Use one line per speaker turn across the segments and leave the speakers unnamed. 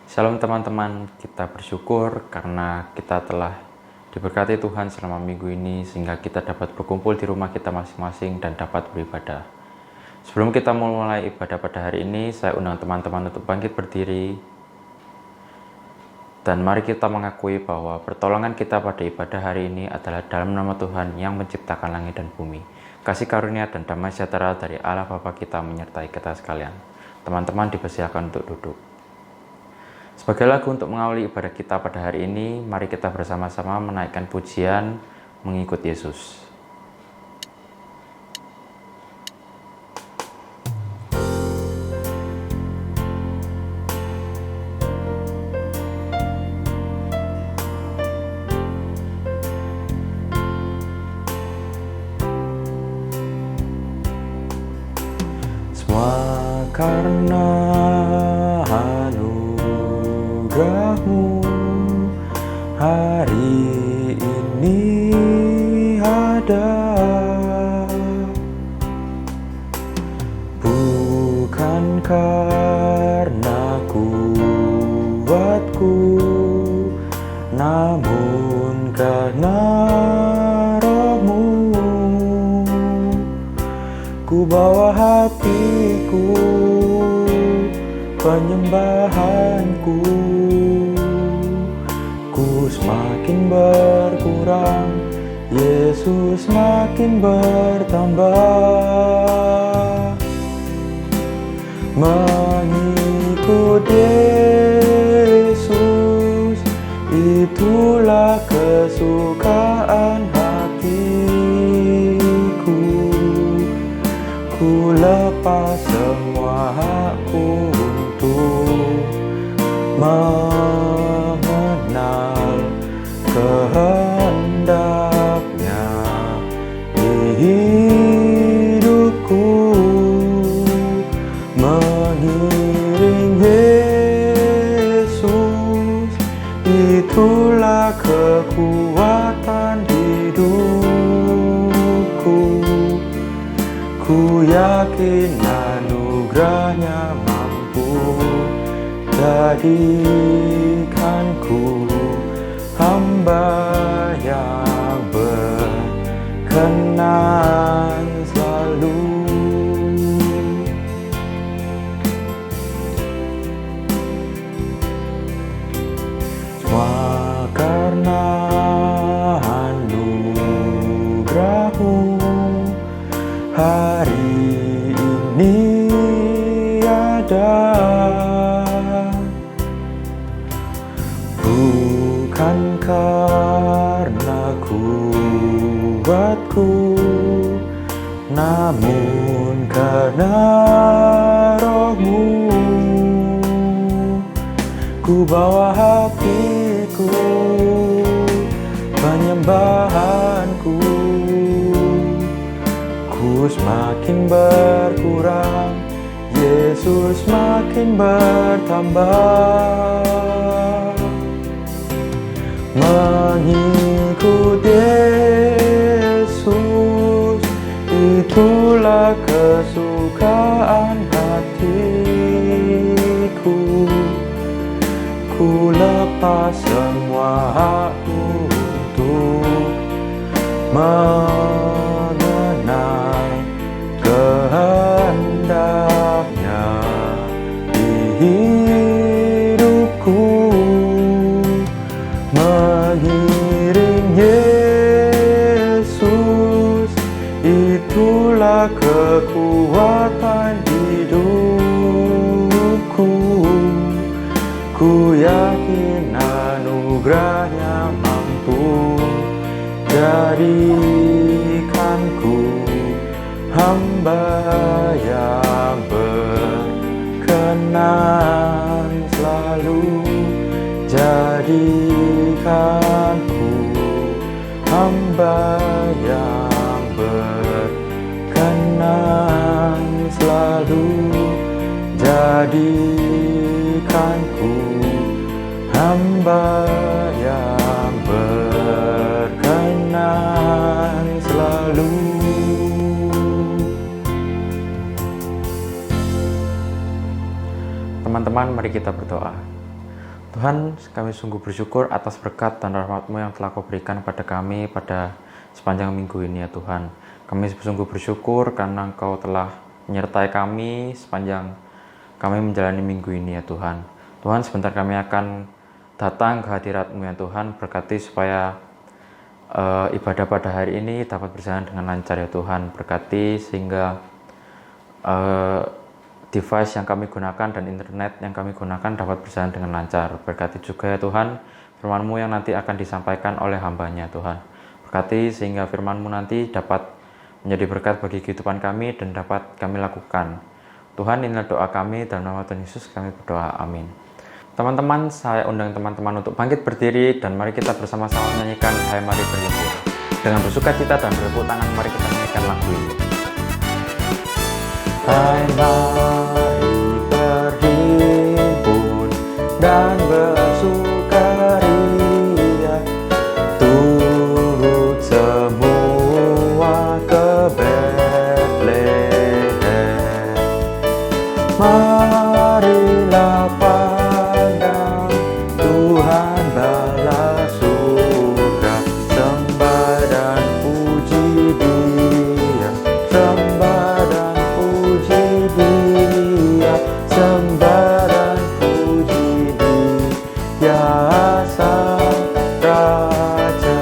Shalom teman-teman, kita bersyukur karena kita telah diberkati Tuhan selama minggu ini sehingga kita dapat berkumpul di rumah kita masing-masing dan dapat beribadah. Sebelum kita mulai ibadah pada hari ini, saya undang teman-teman untuk bangkit berdiri dan mari kita mengakui bahwa pertolongan kita pada ibadah hari ini adalah dalam nama Tuhan yang menciptakan langit dan bumi. Kasih karunia dan damai sejahtera dari Allah Bapa kita menyertai kita sekalian. Teman-teman dipersilakan untuk duduk. Sebagai lagu untuk mengawali ibadah kita pada hari ini, mari kita bersama-sama menaikkan pujian mengikut Yesus. Semua karena anugerah-Mu hari ini ada, bukan karena kuatku, namun karena Roh-Mu. Ku bawa hatiku, penyembahanku, ku semakin berkurang, Yesus makin bertambah. Mengikut Yesus, itulah kesukaan hatiku. Ku lepas semua hakku untuk mengenal kehendaknya di hidupku. Mengiring Yesus, itulah kekuatan hidupku. Ku yakin anugerah-Nya mampu jadikanku hamba yang berkenan selalu. Semua karena anugerah-Mu hari ini ada, bukan karena kuatku, namun karena Roh-Mu. Ku bawa hatiku, penyembahanku, ku semakin berkurang, Yesus makin bertambah. Mengikut Yesus, itulah kesukaan hatiku. Ku lepas semua hakku untuk mengenal kehendaknya di hidupku. Mengiring Yesus, itulah kekuatan hidupku. Ku yakin anugerah-Nya mampu jadikanku hamba yang berkenan selalu. Jadikanku hamba yang berkenan selalu. Jadikanku hamba yang berkenan selalu. Teman-teman, mari kita berdoa. Tuhan, kami sungguh bersyukur atas berkat dan rahmat-Mu yang telah Kau berikan pada kami pada sepanjang minggu ini ya Tuhan. Kami sungguh bersyukur karena Engkau telah menyertai kami sepanjang kami menjalani minggu ini ya Tuhan. Tuhan, sebentar kami akan datang ke hadirat-Mu ya Tuhan, berkati supaya ibadah pada hari ini dapat berjalan dengan lancar ya Tuhan. Berkati sehingga device yang kami gunakan dan internet yang kami gunakan dapat berjalan dengan lancar. Berkati juga ya Tuhan firman-Mu yang nanti akan disampaikan oleh hamba-Nya Tuhan. Berkati sehingga firman-Mu nanti dapat menjadi berkat bagi kehidupan kami dan dapat kami lakukan. Tuhan, inilah doa kami, dalam nama Tuhan Yesus kami berdoa, amin. Teman-teman, saya undang teman-teman untuk bangkit berdiri dan mari kita bersama-sama menyanyikan Hai Mari Berhimpun. Dengan bersukacita dan bertepuk tangan, mari kita menyanyikan lagu ini. Hai mari berhimpun dan bersukaria, turut semua ke Betlehem. Marilah pandang Tuhan bala surga, sembah dan puji Dia, sembah dan puji Dia, sembah dan puji Dia Sang Raja.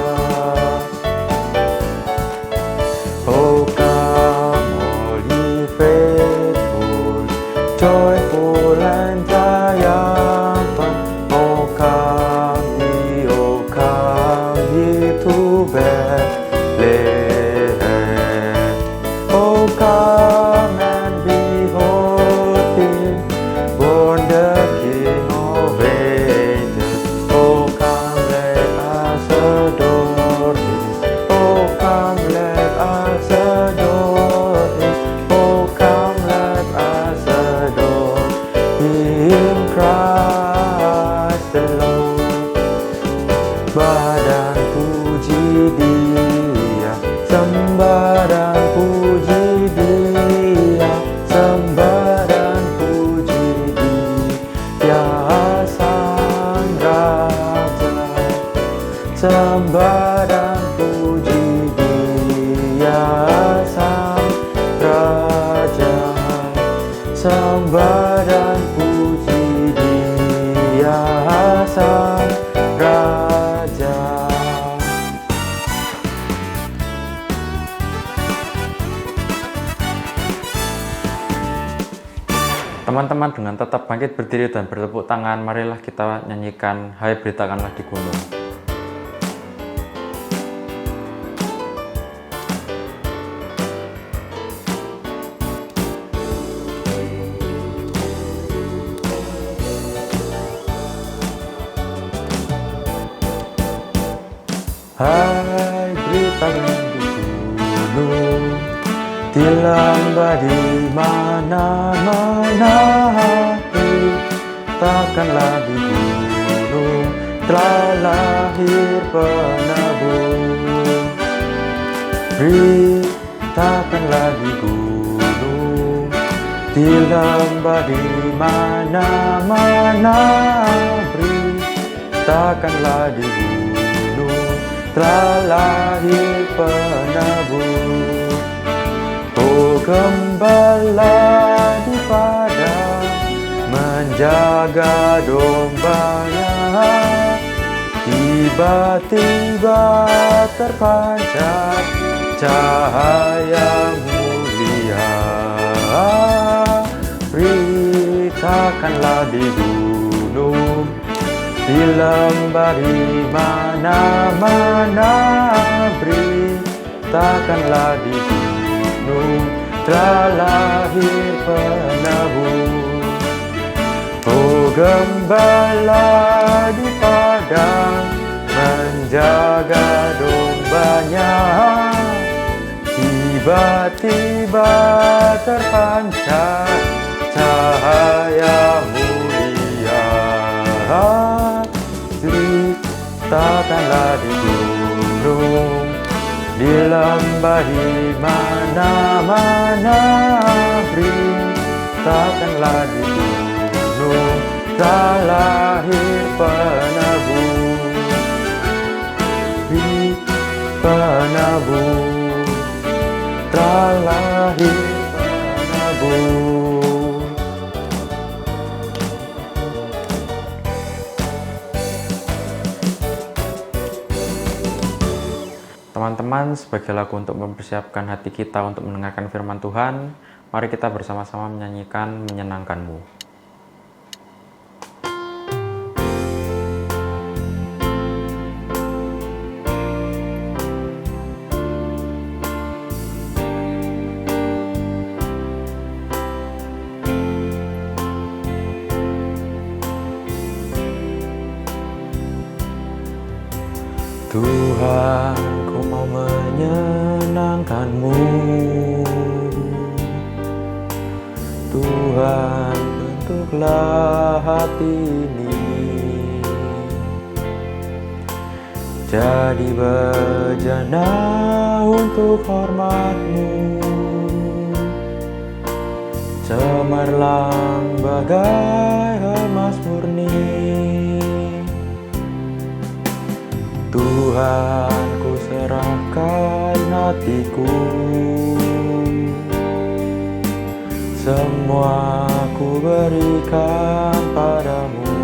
Oh come all ye faithful, joyful and triumphant. Oh come ye to Bethlehem. Oh come and behold Him, born the King of ages. Oh come let us adore Him. Oh come let us adore Him. Oh come let us adore Him, Christ the Lord. Sembah dan puji Dia, sembah dan puji Dia, sembah dan puji Dia Sang Raja. Sembah dan puji Dia Sang Raja. Sembah dan puji Dia Sang Raja. Teman-teman, dengan tetap bangkit berdiri dan bertepuk tangan, marilah kita nyanyikan Hai Beritakanlah di Gunung. Hai beritakanlah di gunung, di lembah di mana-mana, beritakanlah di gunung, telah lahir penebus. Beritakanlah di gunung, di lembah di mana-mana, beritakanlah di gunung, telah lahir penebus. Oh gembala di padang menjaga dombanya, tiba-tiba terpancar cahaya mulia. Beritakanlah di gunung, di lembah di mana-mana, beritakanlah di gunung, telah lahir penebus. Oh gembala di padang menjaga dombanya, tiba-tiba terpancar cahaya mulia. Beritakanlah di gunung, di lembah di mana-mana, beritakanlah di gunung, telah lahir penebus, telah lahir penebus. Teman-teman, sebagai lagu untuk mempersiapkan hati kita untuk mendengarkan firman Tuhan, mari kita bersama-sama menyanyikan Menyenangkan-Mu. Tuhan, ku mau menyenangkan-Mu. Tuhan, bentuklah hati ini jadi bejana untuk hormat-Mu, cemerlang bagai emas murni. Tuhan, ku serahkan hatiku, semua ku berikan padamu.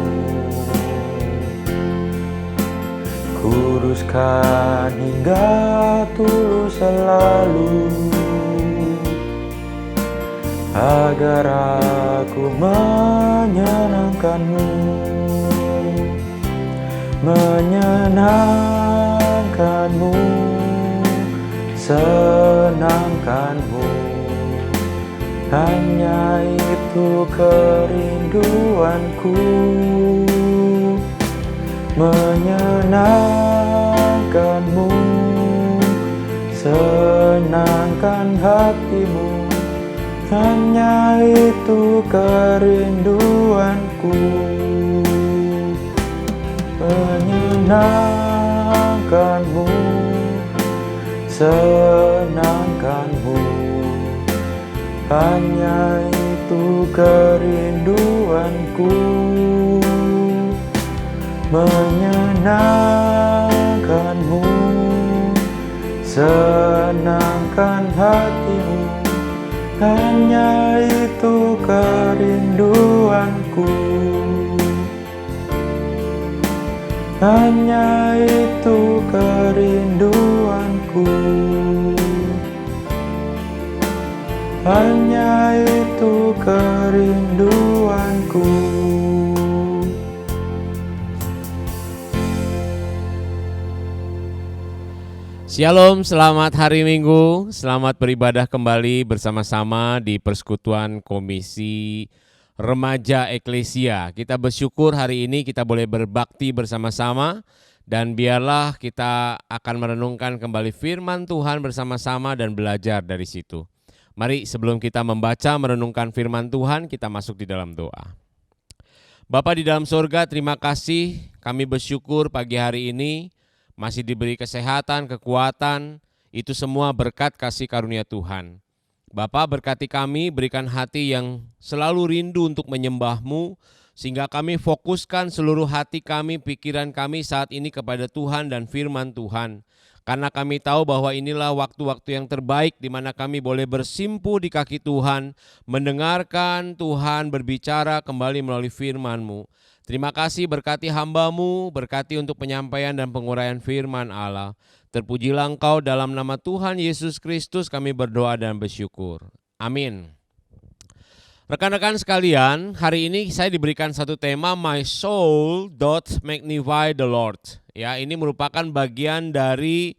Kuduskan hingga tulus selalu, agar aku menyenangkan-Mu. Menyenangkan-Mu, senangkan-Mu, hanya itu kerinduanku. Menyenangkan-Mu, senangkan hatimu, hanya itu kerinduanku. Menyenangkan-Mu, senangkan-Mu, hanya itu kerinduanku. Menyenangkan-Mu, senangkan hatimu, hanya itu kerinduanku. Hanya itu kerinduanku, hanya itu kerinduanku.
Shalom, selamat hari Minggu, selamat beribadah kembali bersama-sama di Persekutuan Komisi Remaja Eklesia. Kita bersyukur hari ini kita boleh berbakti bersama-sama, dan biarlah kita akan merenungkan kembali firman Tuhan bersama-sama dan belajar dari situ. Mari sebelum kita membaca merenungkan firman Tuhan, kita masuk di dalam doa. Bapa di dalam surga, terima kasih, kami bersyukur pagi hari ini masih diberi kesehatan, kekuatan, itu semua berkat kasih karunia Tuhan. Bapa, berkati kami, berikan hati yang selalu rindu untuk menyembah-Mu, sehingga kami fokuskan seluruh hati kami, pikiran kami saat ini kepada Tuhan dan firman Tuhan. Karena kami tahu bahwa inilah waktu-waktu yang terbaik di mana kami boleh bersimpuh di kaki Tuhan, mendengarkan Tuhan berbicara kembali melalui firman-Mu. Terima kasih, berkati hamba-Mu, berkati untuk penyampaian dan penguraian firman Allah. Terpujilah Engkau, dalam nama Tuhan Yesus Kristus kami berdoa dan bersyukur. Amin. Rekan-rekan sekalian, hari ini saya diberikan satu tema, My Soul Doth Magnify the Lord. Ya, ini merupakan bagian dari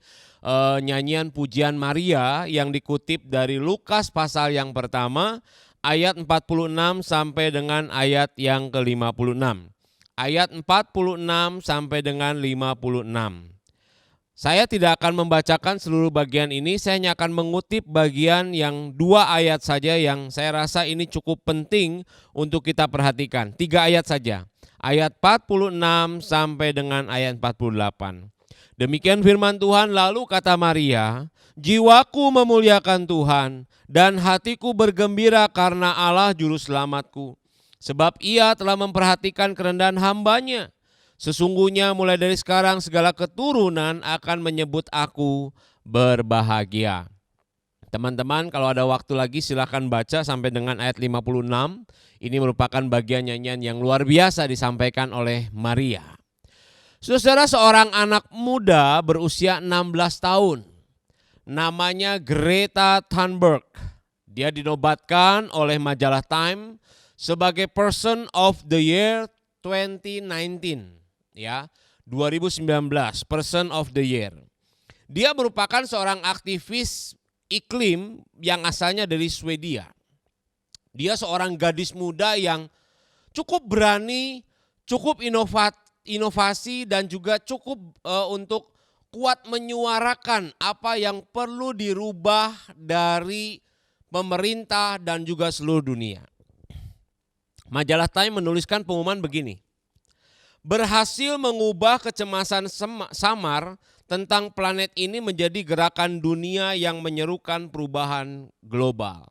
nyanyian pujian Maria yang dikutip dari Lukas pasal yang pertama, ayat 46 sampai dengan ayat yang ke-56. Ayat 46 sampai dengan 56. Saya tidak akan membacakan seluruh bagian ini, saya hanya akan mengutip bagian yang 2 ayat saja yang saya rasa ini cukup penting untuk kita perhatikan. 3 ayat saja, ayat 46 sampai dengan ayat 48. Demikian firman Tuhan, lalu kata Maria, jiwaku memuliakan Tuhan dan hatiku bergembira karena Allah juru selamatku. Sebab ia telah memperhatikan kerendahan hambanya. Sesungguhnya mulai dari sekarang segala keturunan akan menyebut aku berbahagia. Teman-teman, kalau ada waktu lagi silakan baca sampai dengan ayat 56. Ini merupakan bagian nyanyian yang luar biasa disampaikan oleh Maria. Saudara, seorang anak muda berusia 16 tahun. Namanya Greta Thunberg. Dia dinobatkan oleh majalah Time sebagai Person of the Year 2019. Ya, 2019, Person of the Year. Dia merupakan seorang aktivis iklim yang asalnya dari Swedia. Dia seorang gadis muda yang cukup berani, cukup inovasi dan juga cukup untuk kuat menyuarakan apa yang perlu dirubah dari pemerintah dan juga seluruh dunia. Majalah Time menuliskan pengumuman begini. Berhasil mengubah kecemasan samar tentang planet ini menjadi gerakan dunia yang menyerukan perubahan global.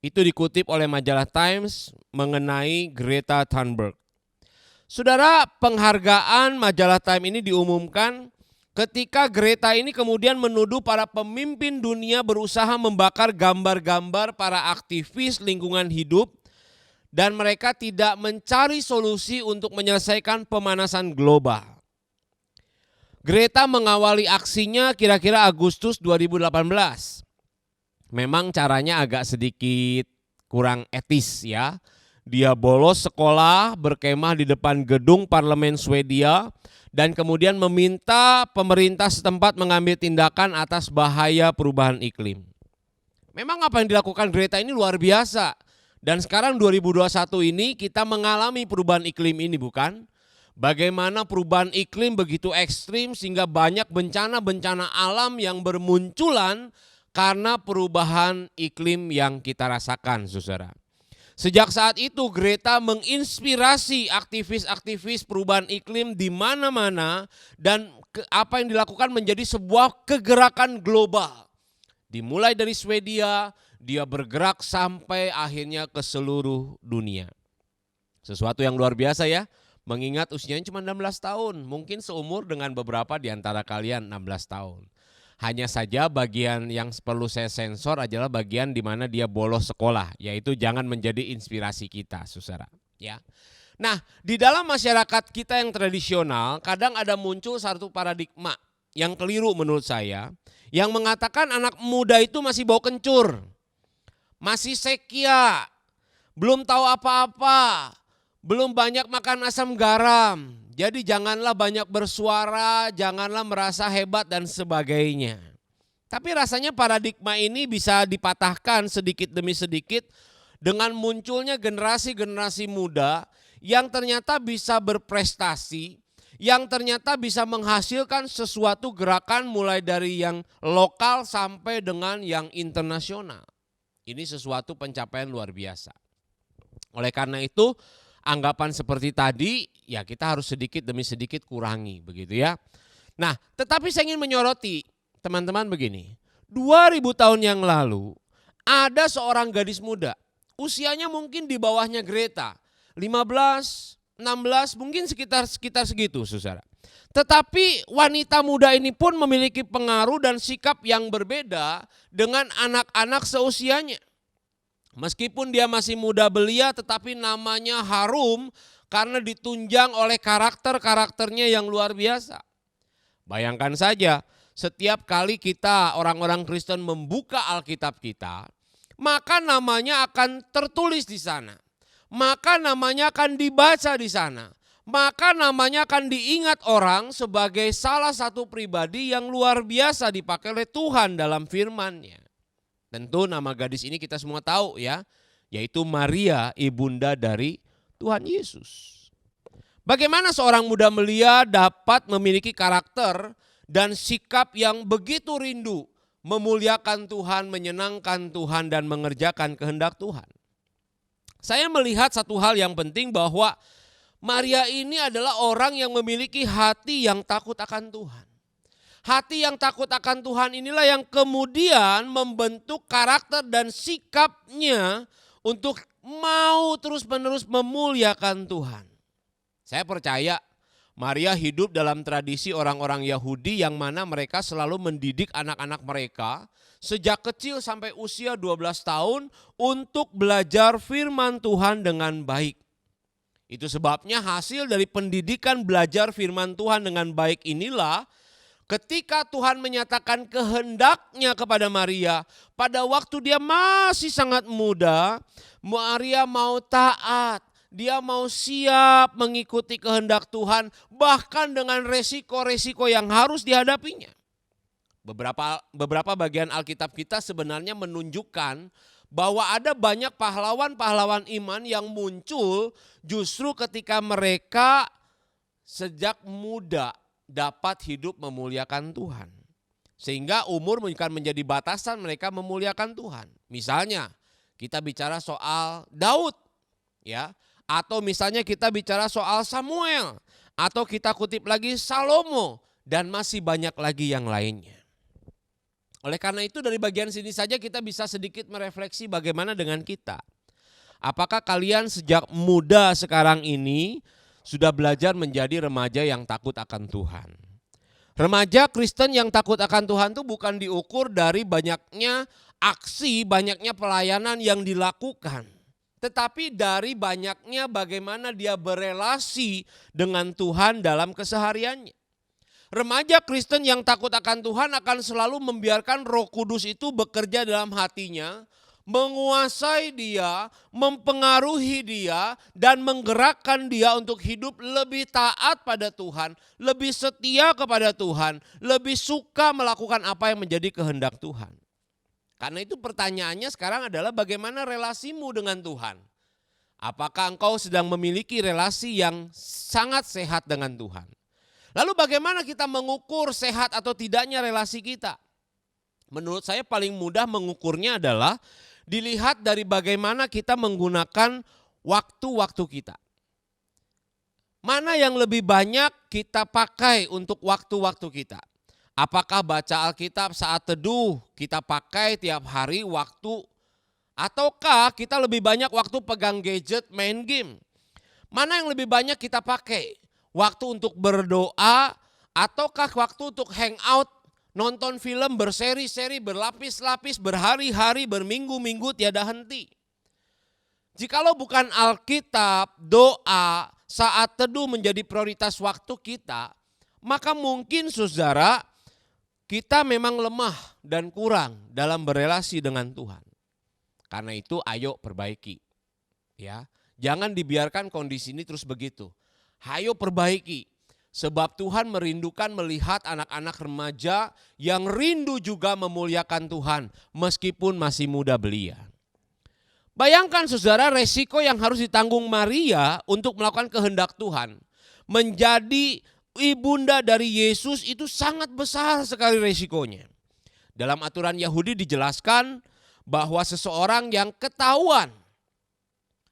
Itu dikutip oleh majalah Times mengenai Greta Thunberg. Saudara, penghargaan majalah Time ini diumumkan ketika Greta ini kemudian menuduh para pemimpin dunia berusaha membakar gambar-gambar para aktivis lingkungan hidup dan mereka tidak mencari solusi untuk menyelesaikan pemanasan global. Greta mengawali aksinya kira-kira Agustus 2018. Memang caranya agak sedikit kurang etis ya. Dia bolos sekolah, berkemah di depan gedung parlemen Swedia dan kemudian meminta pemerintah setempat mengambil tindakan atas bahaya perubahan iklim. Memang apa yang dilakukan Greta ini luar biasa. Dan sekarang 2021 ini kita mengalami perubahan iklim ini, bukan? Bagaimana perubahan iklim begitu ekstrim sehingga banyak bencana-bencana alam yang bermunculan karena perubahan iklim yang kita rasakan, saudara. Sejak saat itu Greta menginspirasi aktivis-aktivis perubahan iklim di mana-mana dan apa yang dilakukan menjadi sebuah kegerakan global. Dimulai dari Swedia, dia bergerak sampai akhirnya ke seluruh dunia. Sesuatu yang luar biasa ya. Mengingat usianya cuma 16 tahun, mungkin seumur dengan beberapa di antara kalian 16 tahun. Hanya saja bagian yang perlu saya sensor adalah bagian di mana dia bolos sekolah, yaitu jangan menjadi inspirasi kita, saudara. Ya. Nah, di dalam masyarakat kita yang tradisional, kadang ada muncul satu paradigma yang keliru menurut saya, yang mengatakan anak muda itu masih bau kencur, masih sekia, belum tahu apa-apa, belum banyak makan asam garam, jadi janganlah banyak bersuara, janganlah merasa hebat dan sebagainya. Tapi rasanya paradigma ini bisa dipatahkan sedikit demi sedikit dengan munculnya generasi-generasi muda yang ternyata bisa berprestasi, yang ternyata bisa menghasilkan sesuatu gerakan mulai dari yang lokal sampai dengan yang internasional. Ini sesuatu pencapaian luar biasa. Oleh karena itu, anggapan seperti tadi ya kita harus sedikit demi sedikit kurangi begitu ya. Nah, tetapi saya ingin menyoroti teman-teman begini. 2000 tahun yang lalu ada seorang gadis muda. Usianya mungkin di bawahnya Greta. 15, 16 mungkin sekitar segitu, saudara. Tetapi wanita muda ini pun memiliki pengaruh dan sikap yang berbeda dengan anak-anak seusianya. Meskipun dia masih muda belia tetapi namanya harum karena ditunjang oleh karakter-karakternya yang luar biasa. Bayangkan saja setiap kali kita orang-orang Kristen membuka Alkitab kita, maka namanya akan tertulis di sana. Maka namanya akan dibaca di sana. Maka namanya akan diingat orang sebagai salah satu pribadi yang luar biasa dipakai oleh Tuhan dalam firman-Nya. Tentu nama gadis ini kita semua tahu ya, yaitu Maria, ibunda dari Tuhan Yesus. Bagaimana seorang muda belia dapat memiliki karakter dan sikap yang begitu rindu memuliakan Tuhan, menyenangkan Tuhan dan mengerjakan kehendak Tuhan? Saya melihat satu hal yang penting bahwa Maria ini adalah orang yang memiliki hati yang takut akan Tuhan. Hati yang takut akan Tuhan inilah yang kemudian membentuk karakter dan sikapnya untuk mau terus-menerus memuliakan Tuhan. Saya percaya Maria hidup dalam tradisi orang-orang Yahudi yang mana mereka selalu mendidik anak-anak mereka sejak kecil sampai usia 12 tahun untuk belajar firman Tuhan dengan baik. Itu sebabnya hasil dari pendidikan belajar firman Tuhan dengan baik inilah ketika Tuhan menyatakan kehendaknya kepada Maria, pada waktu dia masih sangat muda, Maria mau taat. Dia mau siap mengikuti kehendak Tuhan bahkan dengan resiko-resiko yang harus dihadapinya. Beberapa bagian Alkitab kita sebenarnya menunjukkan bahwa ada banyak pahlawan-pahlawan iman yang muncul justru ketika mereka sejak muda dapat hidup memuliakan Tuhan. Sehingga umur bukan menjadi batasan mereka memuliakan Tuhan. Misalnya kita bicara soal Daud, ya. Atau misalnya kita bicara soal Samuel, atau kita kutip lagi Salomo, dan masih banyak lagi yang lainnya. Oleh karena itu dari bagian sini saja kita bisa sedikit merefleksi bagaimana dengan kita. Apakah kalian sejak muda sekarang ini sudah belajar menjadi remaja yang takut akan Tuhan? Remaja Kristen yang takut akan Tuhan itu bukan diukur dari banyaknya aksi, banyaknya pelayanan yang dilakukan. Tetapi dari banyaknya bagaimana dia berelasi dengan Tuhan dalam kesehariannya. Remaja Kristen yang takut akan Tuhan akan selalu membiarkan Roh Kudus itu bekerja dalam hatinya, menguasai dia, mempengaruhi dia, dan menggerakkan dia untuk hidup lebih taat pada Tuhan, lebih setia kepada Tuhan, lebih suka melakukan apa yang menjadi kehendak Tuhan. Karena itu pertanyaannya sekarang adalah bagaimana relasimu dengan Tuhan? Apakah engkau sedang memiliki relasi yang sangat sehat dengan Tuhan? Lalu bagaimana kita mengukur sehat atau tidaknya relasi kita? Menurut saya paling mudah mengukurnya adalah dilihat dari bagaimana kita menggunakan waktu-waktu kita. Mana yang lebih banyak kita pakai untuk waktu-waktu kita? Apakah baca Alkitab saat teduh kita pakai tiap hari waktu? Ataukah kita lebih banyak waktu pegang gadget, main game? Mana yang lebih banyak kita pakai? Waktu untuk berdoa ataukah waktu untuk hangout, nonton film berseri-seri, berlapis-lapis, berhari-hari, berminggu-minggu tiada henti? Jikalau bukan Alkitab, doa, saat teduh menjadi prioritas waktu kita, maka mungkin saudara, kita memang lemah dan kurang dalam berelasi dengan Tuhan. Karena itu ayo perbaiki. Ya, jangan dibiarkan kondisi ini terus begitu. Ayo perbaiki. Sebab Tuhan merindukan melihat anak-anak remaja yang rindu juga memuliakan Tuhan meskipun masih muda belia. Bayangkan saudara resiko yang harus ditanggung Maria untuk melakukan kehendak Tuhan. Menjadi ibunda dari Yesus itu sangat besar sekali resikonya. Dalam aturan Yahudi dijelaskan bahwa seseorang yang ketahuan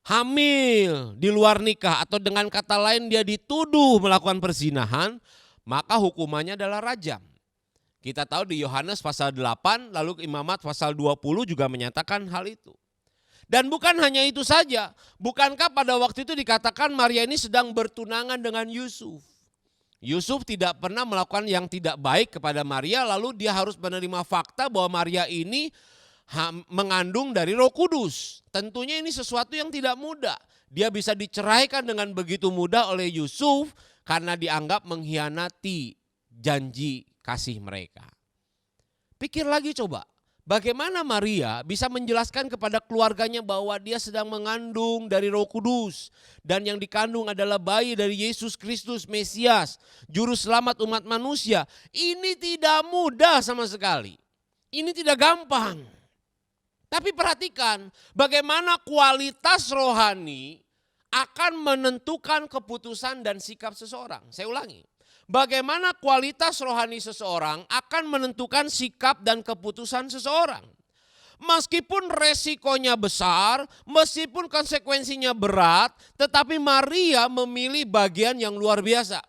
hamil di luar nikah atau dengan kata lain dia dituduh melakukan perzinahan, maka hukumannya adalah rajam. Kita tahu di Yohanes pasal 8 lalu Imamat pasal 20 juga menyatakan hal itu. Dan bukan hanya itu saja, bukankah pada waktu itu dikatakan Maria ini sedang bertunangan dengan Yusuf. Yusuf tidak pernah melakukan yang tidak baik kepada Maria, lalu dia harus menerima fakta bahwa Maria ini mengandung dari Roh Kudus. Tentunya ini sesuatu yang tidak mudah. Dia bisa diceraikan dengan begitu mudah oleh Yusuf karena dianggap mengkhianati janji kasih mereka. Pikir lagi coba. Bagaimana Maria bisa menjelaskan kepada keluarganya bahwa dia sedang mengandung dari Roh Kudus. Dan yang dikandung adalah bayi dari Yesus Kristus Mesias, Juru Selamat umat manusia. Ini tidak mudah sama sekali. Ini tidak gampang. Tapi perhatikan bagaimana kualitas rohani akan menentukan keputusan dan sikap seseorang. Saya ulangi. Bagaimana kualitas rohani seseorang akan menentukan sikap dan keputusan seseorang. Meskipun resikonya besar, meskipun konsekuensinya berat, tetapi Maria memilih bagian yang luar biasa.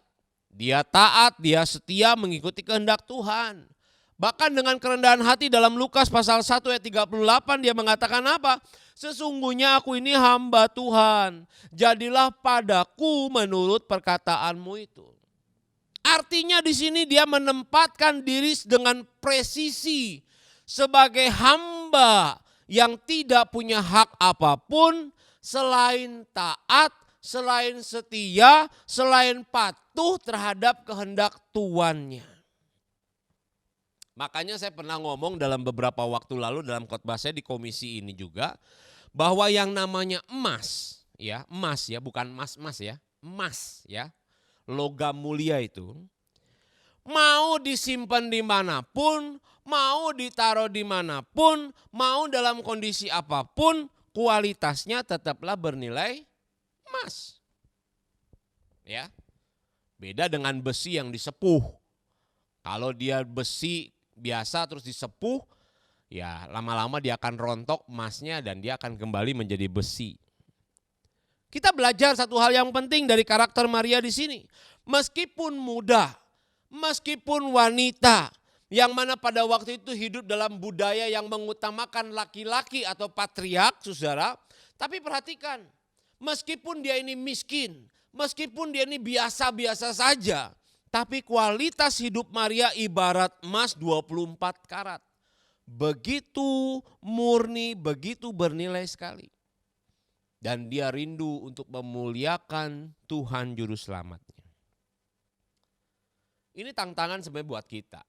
Dia taat, dia setia mengikuti kehendak Tuhan. Bahkan dengan kerendahan hati dalam Lukas pasal 1 ayat 38 dia mengatakan apa? Sesungguhnya aku ini hamba Tuhan, jadilah padaku menurut perkataanmu itu. Artinya di sini dia menempatkan diri dengan presisi sebagai hamba yang tidak punya hak apapun selain taat, selain setia, selain patuh terhadap kehendak tuannya. Makanya saya pernah ngomong dalam beberapa waktu lalu dalam khotbah saya di komisi ini juga, bahwa yang namanya emas ya, bukan mas-mas ya, emas ya, logam mulia itu mau disimpan dimanapun, mau ditaruh dimanapun, mau dalam kondisi apapun, kualitasnya tetaplah bernilai emas. Ya, beda dengan besi yang disepuh. Kalau dia besi biasa terus disepuh, ya lama-lama dia akan rontok emasnya dan dia akan kembali menjadi besi. Kita belajar satu hal yang penting dari karakter Maria di sini. Meskipun muda, meskipun wanita, yang mana pada waktu itu hidup dalam budaya yang mengutamakan laki-laki atau patriark, saudara. Tapi perhatikan, meskipun dia ini miskin, meskipun dia ini biasa-biasa saja, tapi kualitas hidup Maria ibarat emas 24 karat. Begitu murni, begitu bernilai sekali. Dan dia rindu untuk memuliakan Tuhan Juru Selamatnya. Ini tantangan sebenarnya buat kita.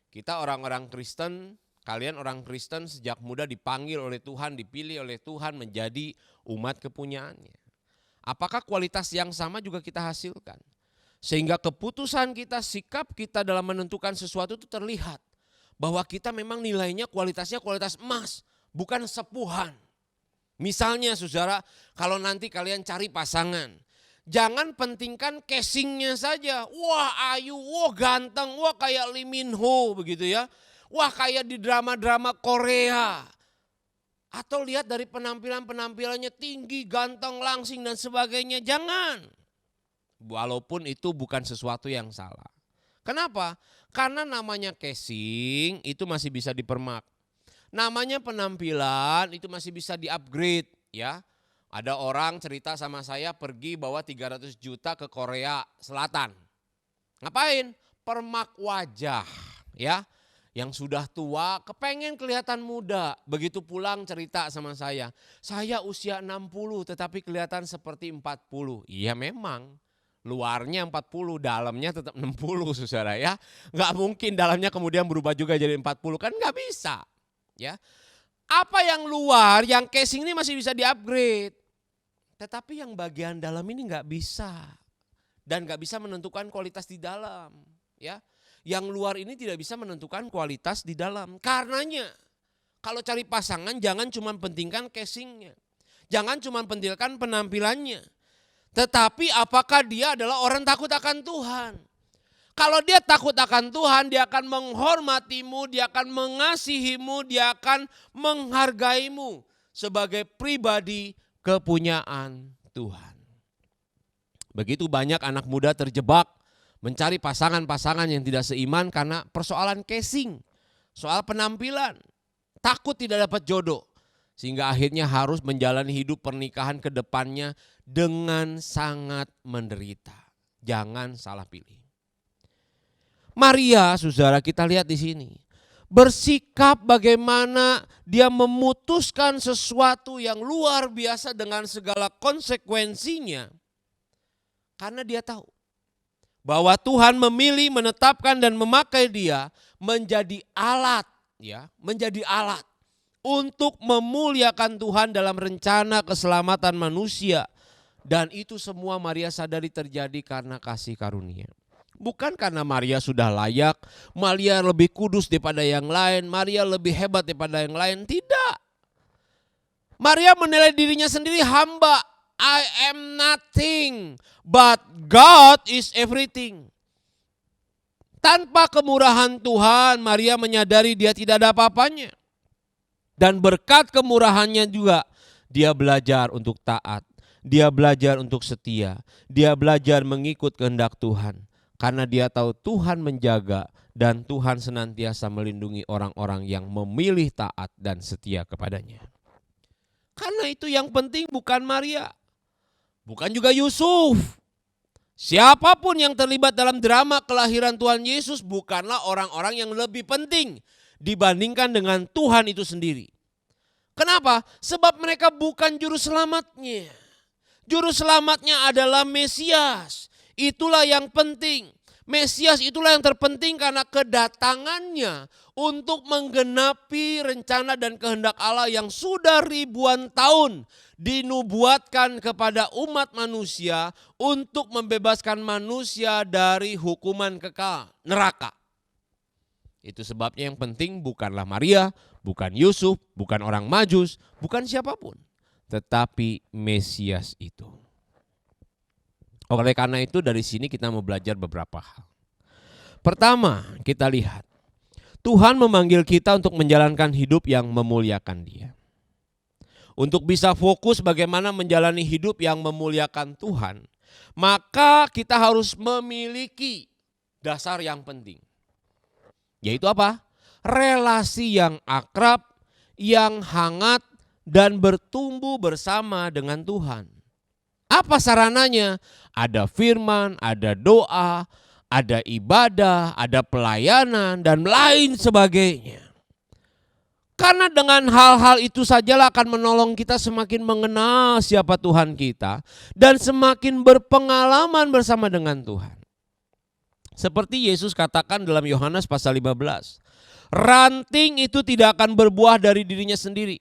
Kita orang-orang Kristen, kalian orang Kristen sejak muda dipanggil oleh Tuhan, dipilih oleh Tuhan menjadi umat kepunyaannya. Apakah kualitas yang sama juga kita hasilkan? Sehingga keputusan kita, sikap kita dalam menentukan sesuatu itu terlihat. Bahwa kita memang nilainya kualitasnya kualitas emas, bukan sepuhan. Misalnya saudara, kalau nanti kalian cari pasangan, jangan pentingkan casingnya saja. Wah ayu, wah ganteng, wah kayak Lee Min Ho begitu ya. Wah kayak di drama-drama Korea. Atau lihat dari penampilannya tinggi, ganteng, langsing dan sebagainya. Jangan. Walaupun itu bukan sesuatu yang salah. Kenapa? Karena namanya casing itu masih bisa dipermak. Namanya penampilan itu masih bisa di-upgrade ya. Ada orang cerita sama saya pergi bawa 300 juta ke Korea Selatan. Ngapain? Permak wajah ya. Yang sudah tua kepengen kelihatan muda. Begitu pulang cerita sama saya usia 60 tetapi kelihatan seperti 40. Iya memang. Luarnya 40, dalamnya tetap 60 saudara ya. Nggak mungkin dalamnya kemudian berubah juga jadi 40, kan nggak bisa. Ya, apa yang luar, yang casing ini masih bisa di-upgrade. Tetapi yang bagian dalam ini nggak bisa. Dan nggak bisa menentukan kualitas di dalam. Ya, yang luar ini tidak bisa menentukan kualitas di dalam. Karenanya, kalau cari pasangan jangan cuma pentingkan casingnya. Jangan cuma pentingkan penampilannya. Tetapi apakah dia adalah orang takut akan Tuhan? Kalau dia takut akan Tuhan, dia akan menghormatimu, dia akan mengasihimu, dia akan menghargaimu sebagai pribadi kepunyaan Tuhan. Begitu banyak anak muda terjebak mencari pasangan-pasangan yang tidak seiman karena persoalan casing, soal penampilan, takut tidak dapat jodoh. Sehingga akhirnya harus menjalani hidup pernikahan ke depannya dengan sangat menderita. Jangan salah pilih. Maria, saudara, kita lihat di sini. Bersikap bagaimana dia memutuskan sesuatu yang luar biasa dengan segala konsekuensinya. Karena dia tahu bahwa Tuhan memilih, menetapkan dan memakai dia menjadi alat, ya, menjadi alat untuk memuliakan Tuhan dalam rencana keselamatan manusia. Dan itu semua Maria sadari terjadi karena kasih karunia. Bukan karena Maria sudah layak, Maria lebih kudus daripada yang lain, Maria lebih hebat daripada yang lain. Tidak. Maria menilai dirinya sendiri hamba. I am nothing, but God is everything. Tanpa kemurahan Tuhan, Maria menyadari dia tidak ada apa-apanya. Dan berkat kemurahannya juga, dia belajar untuk taat. Dia belajar untuk setia. Dia belajar mengikut kehendak Tuhan. Karena dia tahu Tuhan menjaga dan Tuhan senantiasa melindungi orang-orang yang memilih taat dan setia kepadanya. Karena itu yang penting bukan Maria. Bukan juga Yusuf. Siapapun yang terlibat dalam drama kelahiran Tuhan Yesus bukanlah orang-orang yang lebih penting dibandingkan dengan Tuhan itu sendiri. Kenapa? Sebab mereka bukan juru selamatnya. Juru selamatnya adalah Mesias. Itulah yang penting. Mesias itulah yang terpenting karena kedatangannya untuk menggenapi rencana dan kehendak Allah yang sudah ribuan tahun dinubuatkan kepada umat manusia untuk membebaskan manusia dari hukuman kekal, neraka. Itu sebabnya yang penting bukanlah Maria, bukan Yusuf, bukan orang Majus, bukan siapapun. Tetapi Mesias itu. Oleh karena itu dari sini kita mau belajar beberapa hal. Pertama, kita lihat Tuhan memanggil kita untuk menjalankan hidup yang memuliakan Dia. Untuk bisa fokus bagaimana menjalani hidup yang memuliakan Tuhan, maka kita harus memiliki dasar yang penting. Yaitu apa? Relasi yang akrab, yang hangat, dan bertumbuh bersama dengan Tuhan. Apa sarananya? Ada firman, ada doa, ada ibadah, ada pelayanan, dan lain sebagainya. Karena dengan hal-hal itu sajalah akan menolong kita semakin mengenal siapa Tuhan kita dan semakin berpengalaman bersama dengan Tuhan. Seperti Yesus katakan dalam Yohanes pasal 15. Ranting itu tidak akan berbuah dari dirinya sendiri.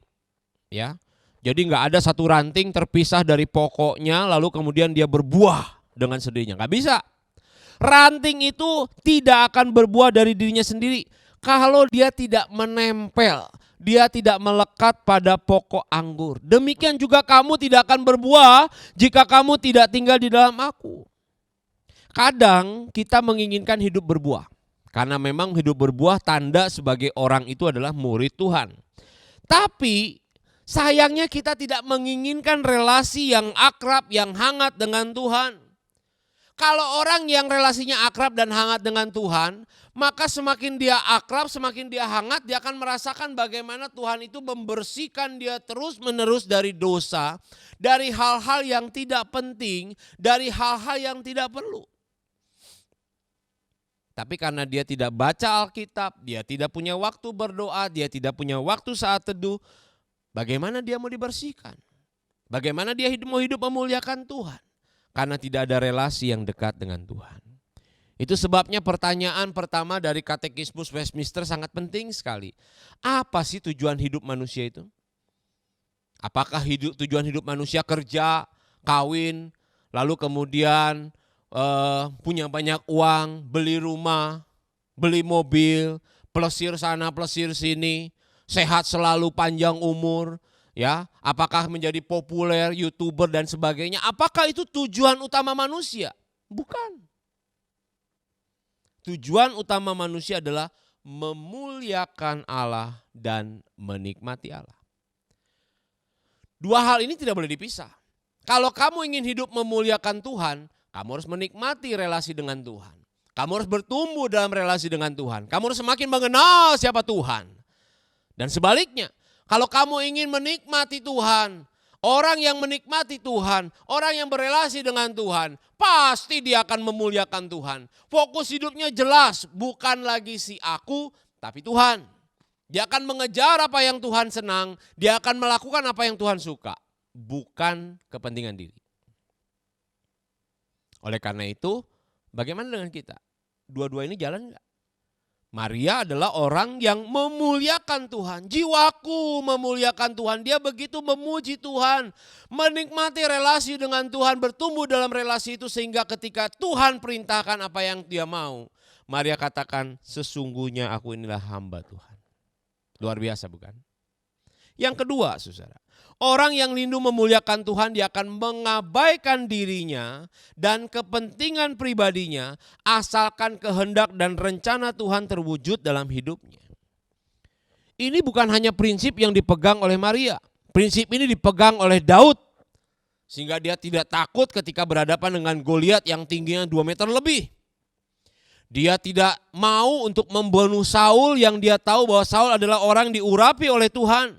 Ya. Jadi nggak ada satu ranting terpisah dari pokoknya lalu kemudian dia berbuah dengan sendirinya. Nggak bisa. Ranting itu tidak akan berbuah dari dirinya sendiri kalau dia tidak menempel, dia tidak melekat pada pokok anggur. Demikian juga kamu tidak akan berbuah jika kamu tidak tinggal di dalam aku. Kadang kita menginginkan hidup berbuah karena memang hidup berbuah tanda sebagai orang itu adalah murid Tuhan. Tapi sayangnya kita tidak menginginkan relasi yang akrab, yang hangat dengan Tuhan. Kalau orang yang relasinya akrab dan hangat dengan Tuhan, maka semakin dia akrab, semakin dia hangat, dia akan merasakan bagaimana Tuhan itu membersihkan dia terus-menerus dari dosa, dari hal-hal yang tidak penting, dari hal-hal yang tidak perlu. Tapi karena dia tidak baca Alkitab, dia tidak punya waktu berdoa, dia tidak punya waktu saat teduh, bagaimana dia mau dibersihkan? Bagaimana dia mau hidup memuliakan Tuhan? Karena tidak ada relasi yang dekat dengan Tuhan. Itu sebabnya pertanyaan pertama dari Katekismus Westminster sangat penting sekali. Apa sih tujuan hidup manusia itu? Apakah tujuan hidup manusia kerja, kawin, lalu kemudian punya banyak uang, beli rumah, beli mobil, plesir sana, plesir sini, sehat selalu, panjang umur, ya, apakah menjadi populer, YouTuber dan sebagainya? Apakah itu tujuan utama manusia? Bukan. Tujuan utama manusia adalah memuliakan Allah dan menikmati Allah. Dua hal ini tidak boleh dipisah. Kalau kamu ingin hidup memuliakan Tuhan, kamu harus menikmati relasi dengan Tuhan. Kamu harus bertumbuh dalam relasi dengan Tuhan. Kamu harus semakin mengenal siapa Tuhan. Dan sebaliknya, kalau kamu ingin menikmati Tuhan, orang yang menikmati Tuhan, orang yang berelasi dengan Tuhan, pasti dia akan memuliakan Tuhan. Fokus hidupnya jelas, bukan lagi si aku, tapi Tuhan. Dia akan mengejar apa yang Tuhan senang, dia akan melakukan apa yang Tuhan suka, bukan kepentingan diri. Oleh karena itu, bagaimana dengan kita? Dua-dua ini jalan enggak? Maria adalah orang yang memuliakan Tuhan. Jiwaku memuliakan Tuhan. Dia begitu memuji Tuhan. Menikmati relasi dengan Tuhan. Bertumbuh dalam relasi itu sehingga ketika Tuhan perintahkan apa yang dia mau. Maria katakan, sesungguhnya aku inilah hamba Tuhan. Luar biasa bukan? Yang kedua, saudara. Orang yang rindu memuliakan Tuhan, dia akan mengabaikan dirinya dan kepentingan pribadinya asalkan kehendak dan rencana Tuhan terwujud dalam hidupnya. Ini bukan hanya prinsip yang dipegang oleh Maria. Prinsip ini dipegang oleh Daud. Sehingga dia tidak takut ketika berhadapan dengan Goliat yang tingginya 2 meter lebih. Dia tidak mau untuk membunuh Saul yang dia tahu bahwa Saul adalah orang diurapi oleh Tuhan.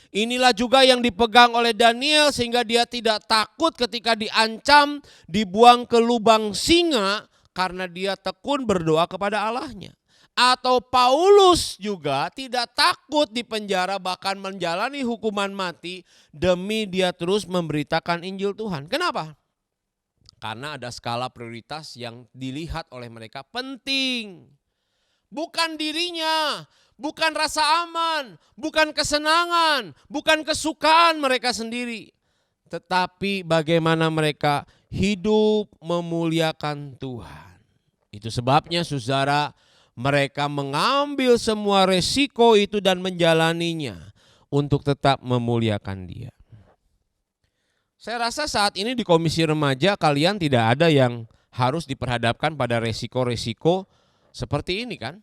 Inilah juga yang dipegang oleh Daniel sehingga dia tidak takut ketika diancam, dibuang ke lubang singa karena dia tekun berdoa kepada Allahnya. Atau Paulus juga tidak takut di penjara bahkan menjalani hukuman mati demi dia terus memberitakan Injil Tuhan. Kenapa? Karena ada skala prioritas yang dilihat oleh mereka penting. Bukan dirinya, bukan rasa aman, bukan kesenangan, bukan kesukaan mereka sendiri. Tetapi bagaimana mereka hidup memuliakan Tuhan. Itu sebabnya saudara, mereka mengambil semua resiko itu dan menjalaninya untuk tetap memuliakan Dia. Saya rasa saat ini di Komisi Remaja kalian tidak ada yang harus diperhadapkan pada resiko-resiko seperti ini kan.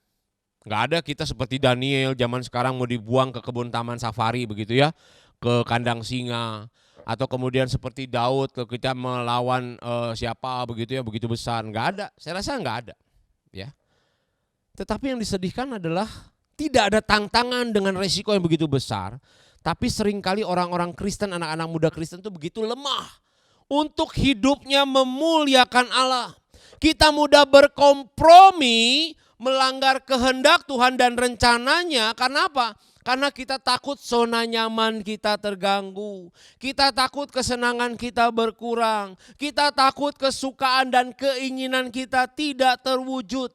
Nggak ada kita seperti Daniel zaman sekarang mau dibuang ke kebun taman safari begitu ya. Ke kandang singa. Atau kemudian seperti Daud kita melawan siapa begitu ya, begitu besar. Nggak ada, saya rasa nggak ada. Ya. Tetapi yang disedihkan adalah tidak ada tantangan dengan resiko yang begitu besar. Tapi seringkali orang-orang Kristen, anak-anak muda Kristen itu begitu lemah untuk hidupnya memuliakan Allah. Kita mudah berkompromi, melanggar kehendak Tuhan dan rencananya. Karena apa? Karena kita takut zona nyaman kita terganggu. Kita takut kesenangan kita berkurang. Kita takut kesukaan dan keinginan kita tidak terwujud.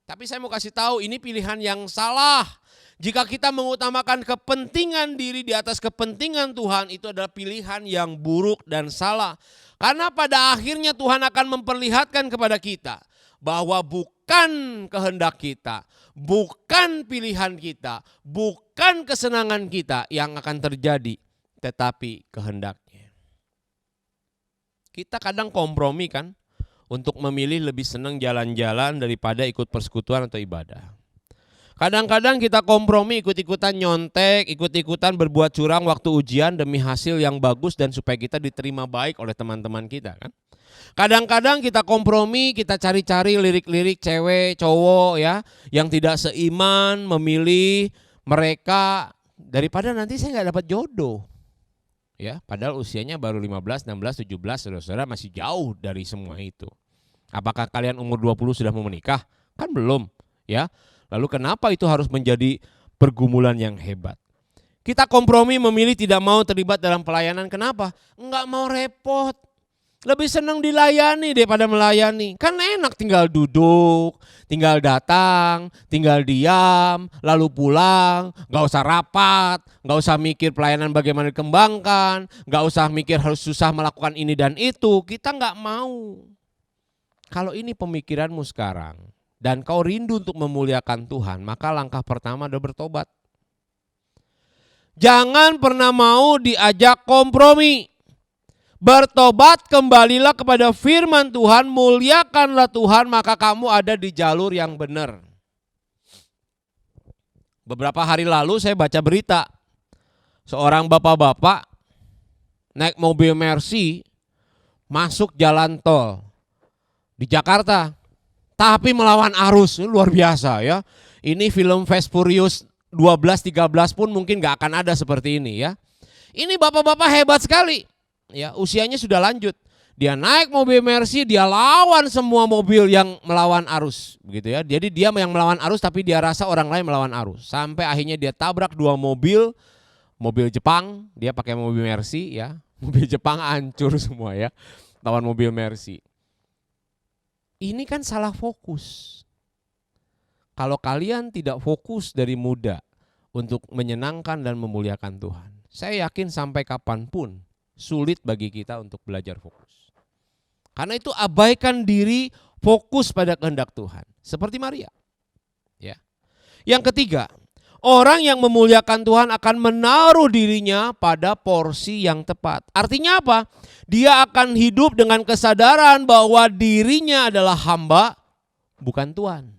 Tapi saya mau kasih tahu ini pilihan yang salah. Jika kita mengutamakan kepentingan diri di atas kepentingan Tuhan, itu adalah pilihan yang buruk dan salah. Karena pada akhirnya Tuhan akan memperlihatkan kepada kita bahwa bukan kehendak kita, bukan pilihan kita, bukan kesenangan kita yang akan terjadi, tetapi kehendaknya. Kita kadang kompromi kan untuk memilih lebih senang jalan-jalan daripada ikut persekutuan atau ibadah. Kadang-kadang kita kompromi ikut-ikutan nyontek, ikut-ikutan berbuat curang waktu ujian demi hasil yang bagus dan supaya kita diterima baik oleh teman-teman kita kan. Kadang-kadang kita kompromi, kita cari-cari lirik-lirik cewek, cowok ya yang tidak seiman, memilih mereka daripada nanti saya nggak dapat jodoh. Ya, padahal usianya baru 15, 16, 17, saudara-saudara masih jauh dari semua itu. Apakah kalian umur 20 sudah mau menikah? Kan belum, ya. Lalu kenapa itu harus menjadi pergumulan yang hebat? Kita kompromi memilih tidak mau terlibat dalam pelayanan. Kenapa? Enggak mau repot. Lebih senang dilayani daripada melayani. Kan enak tinggal duduk, tinggal datang, tinggal diam, lalu pulang. Enggak usah rapat, enggak usah mikir pelayanan bagaimana dikembangkan. Enggak usah mikir harus susah melakukan ini dan itu. Kita enggak mau. Kalau ini pemikiranmu sekarang, dan kau rindu untuk memuliakan Tuhan, maka langkah pertama adalah bertobat. Jangan pernah mau diajak kompromi. Bertobat, kembalilah kepada firman Tuhan, muliakanlah Tuhan, maka kamu ada di jalur yang benar. Beberapa hari lalu saya baca berita, seorang bapak-bapak naik mobil Mercy masuk jalan tol di Jakarta. Tapi melawan arus, luar biasa ya. Ini film Fast Furious 12-13 pun mungkin gak akan ada seperti ini ya. Ini bapak-bapak hebat sekali. Ya, usianya sudah lanjut. Dia naik mobil Mercy, dia lawan semua mobil yang melawan arus. Begitu ya. Jadi dia yang melawan arus tapi dia rasa orang lain melawan arus. Sampai akhirnya dia tabrak dua mobil. Mobil Jepang, dia pakai mobil Mercy ya. Mobil Jepang hancur semua ya. Lawan mobil Mercy. Ini kan salah fokus. Kalau kalian tidak fokus dari muda untuk menyenangkan dan memuliakan Tuhan, saya yakin sampai kapanpun sulit bagi kita untuk belajar fokus. Karena itu abaikan diri, fokus pada kehendak Tuhan. Seperti Maria. Ya. Yang ketiga, orang yang memuliakan Tuhan akan menaruh dirinya pada porsi yang tepat. Artinya apa? Dia akan hidup dengan kesadaran bahwa dirinya adalah hamba, bukan Tuhan.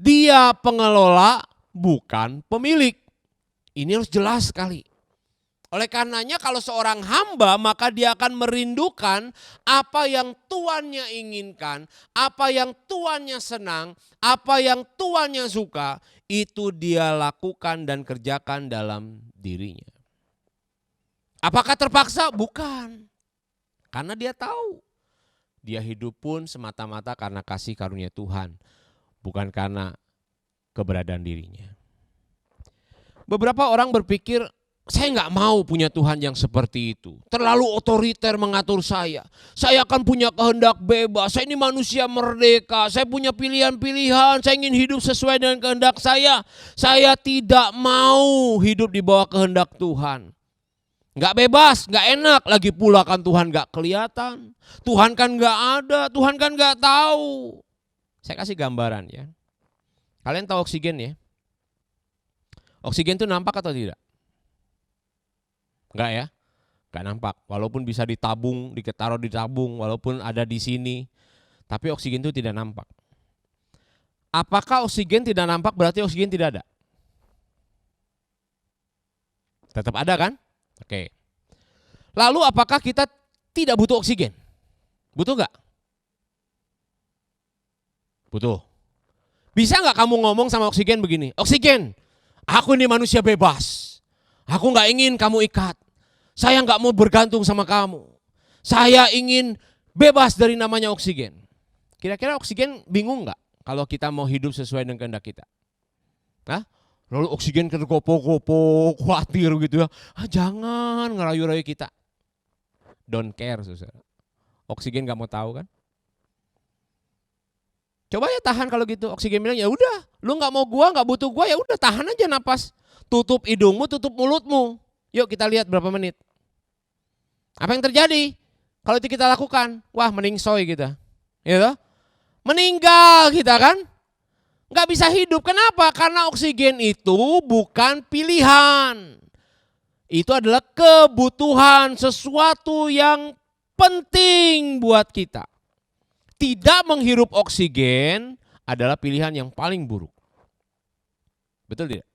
Dia pengelola, bukan pemilik. Ini harus jelas sekali. Oleh karenanya kalau seorang hamba maka dia akan merindukan apa yang tuannya inginkan, apa yang tuannya senang, apa yang tuannya suka, itu dia lakukan dan kerjakan dalam dirinya. Apakah terpaksa? Bukan. Karena dia tahu. Dia hidup pun semata-mata karena kasih karunia Tuhan, bukan karena keberadaan dirinya. Beberapa orang berpikir, saya nggak mau punya Tuhan yang seperti itu. Terlalu otoriter mengatur saya. Saya akan punya kehendak bebas. Saya ini manusia merdeka. Saya punya pilihan-pilihan. Saya ingin hidup sesuai dengan kehendak saya. Saya tidak mau hidup di bawah kehendak Tuhan. Nggak bebas, nggak enak. Lagi pula kan Tuhan nggak kelihatan. Tuhan kan nggak ada. Tuhan kan nggak tahu. Saya kasih gambaran ya. Kalian tahu oksigen ya? Oksigen itu nampak atau tidak? Enggak ya, enggak nampak. Walaupun bisa ditabung, ditaruh di tabung, walaupun ada di sini, tapi oksigen itu tidak nampak. Apakah oksigen tidak nampak berarti oksigen tidak ada? Tetap ada kan? Oke. Lalu apakah kita tidak butuh oksigen? Butuh enggak? Butuh. Bisa enggak kamu ngomong sama oksigen begini? Oksigen, aku ini manusia bebas. Aku enggak ingin kamu ikat. Saya nggak mau bergantung sama kamu. Saya ingin bebas dari namanya oksigen. Kira-kira oksigen bingung nggak kalau kita mau hidup sesuai dengan kehendak kita? Hah? Lalu oksigen tergopo-gopo, khawatir gitu ya. Jangan ngerayu-rayu kita. Don't care, saudara. Oksigen nggak mau tahu kan? Coba ya tahan kalau gitu. Oksigen bilang ya udah, lu nggak mau gua, nggak butuh gua, ya udah tahan aja napas. Tutup hidungmu, tutup mulutmu. Yuk kita lihat berapa menit. Apa yang terjadi? Kalau itu kita lakukan, wah meningsoy kita. Ya, meninggal kita kan? Nggak bisa hidup. Kenapa? Karena oksigen itu bukan pilihan. Itu adalah kebutuhan, sesuatu yang penting buat kita. Tidak menghirup oksigen adalah pilihan yang paling buruk. Betul tidak?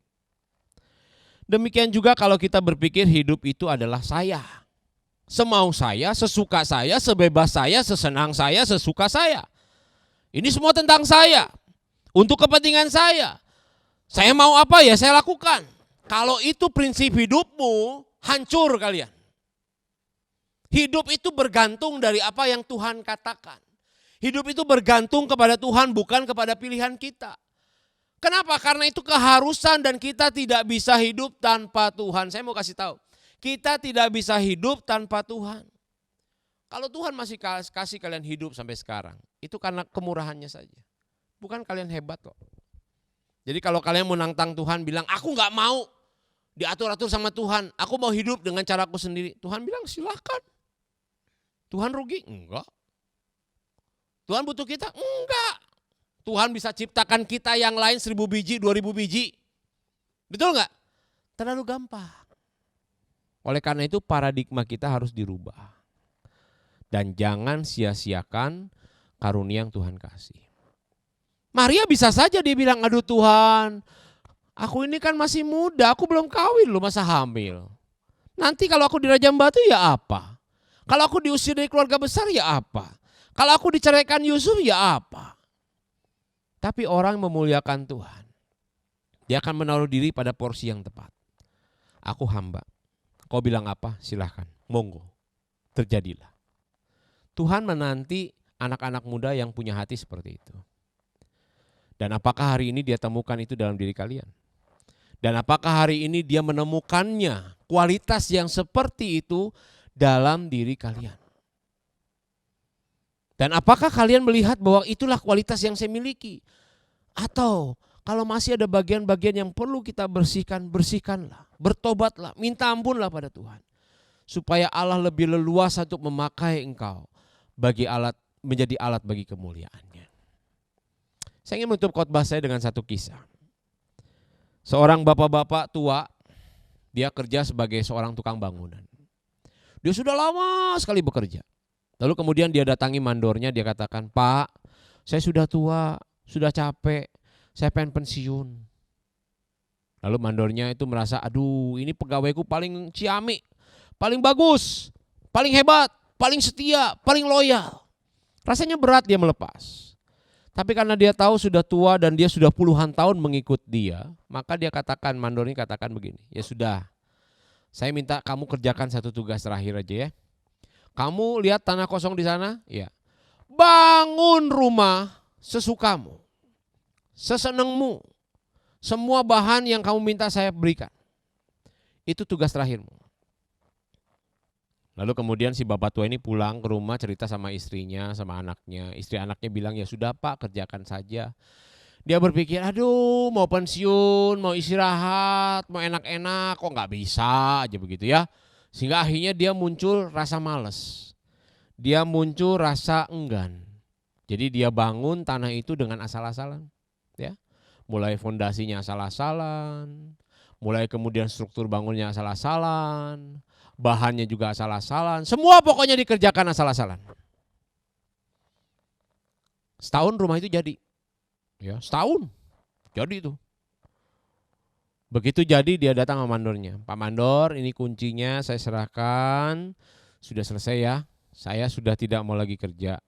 Demikian juga kalau kita berpikir hidup itu adalah saya. Semau saya, sesuka saya, sebebas saya, sesenang saya, sesuka saya. Ini semua tentang saya. Untuk kepentingan saya. Saya mau apa ya saya lakukan. Kalau itu prinsip hidupmu, hancur kalian. Hidup itu bergantung dari apa yang Tuhan katakan. Hidup itu bergantung kepada Tuhan bukan kepada pilihan kita. Kenapa? Karena itu keharusan dan kita tidak bisa hidup tanpa Tuhan. Saya mau kasih tahu, kita tidak bisa hidup tanpa Tuhan. Kalau Tuhan masih kasih kalian hidup sampai sekarang, itu karena kemurahannya saja. Bukan kalian hebat kok. Jadi kalau kalian menantang Tuhan bilang, aku gak mau diatur-atur sama Tuhan. Aku mau hidup dengan caraku sendiri. Tuhan bilang silahkan. Tuhan rugi? Enggak. Tuhan butuh kita? Enggak. Tuhan bisa ciptakan kita yang lain 1000 biji, 2000 biji. Betul enggak? Terlalu gampang. Oleh karena itu paradigma kita harus dirubah. Dan jangan sia-siakan karunia yang Tuhan kasih. Maria bisa saja dia bilang, aduh Tuhan, aku ini kan masih muda, aku belum kawin loh masa hamil. Nanti kalau aku dirajam batu ya apa? Kalau aku diusir dari keluarga besar ya apa? Kalau aku diceraikan Yusuf ya apa? Tapi orang memuliakan Tuhan. Dia akan menaruh diri pada porsi yang tepat. Aku hamba. Kau bilang apa? Silahkan. Monggo. Terjadilah. Tuhan menanti anak-anak muda yang punya hati seperti itu. Dan apakah hari ini dia temukan itu dalam diri kalian? Dan apakah hari ini dia menemukannya, kualitas yang seperti itu dalam diri kalian? Dan apakah kalian melihat bahwa itulah kualitas yang saya miliki? Atau kalau masih ada bagian-bagian yang perlu kita bersihkan, bersihkanlah. Bertobatlah, minta ampunlah pada Tuhan. Supaya Allah lebih leluasa untuk memakai engkau bagi menjadi alat bagi kemuliaannya. Saya ingin menutup khotbah saya dengan satu kisah. Seorang bapak-bapak tua, dia kerja sebagai seorang tukang bangunan. Dia sudah lama sekali bekerja. Lalu kemudian dia datangi mandornya, dia katakan, Pak, saya sudah tua, sudah capek, saya pengen pensiun. Lalu mandornya itu merasa, aduh ini pegawaiku paling ciamik, paling bagus, paling hebat, paling setia, paling loyal. Rasanya berat dia melepas. Tapi karena dia tahu sudah tua dan dia sudah puluhan tahun mengikut dia, maka dia katakan, mandornya katakan begini, ya sudah, saya minta kamu kerjakan satu tugas terakhir aja ya. Kamu lihat tanah kosong di sana? Ya. Bangun rumah sesukamu, sesenengmu. Semua bahan yang kamu minta saya berikan. Itu tugas terakhirmu. Lalu kemudian si bapak tua ini pulang ke rumah, cerita sama istrinya, sama anaknya. Istri anaknya bilang, ya sudah Pak, kerjakan saja. Dia berpikir, aduh mau pensiun, mau istirahat, mau enak-enak, kok nggak bisa aja begitu ya. Sehingga akhirnya dia muncul rasa malas. Dia muncul rasa enggan. Jadi dia bangun tanah itu dengan asal-asalan. Ya. Mulai fondasinya asal-asalan, mulai kemudian struktur bangunnya asal-asalan, bahannya juga asal-asalan, semua pokoknya dikerjakan asal-asalan. Setahun rumah itu jadi, ya setahun jadi itu. Begitu jadi dia datang sama mandornya, Pak Mandor ini kuncinya saya serahkan, sudah selesai ya, saya sudah tidak mau lagi kerja.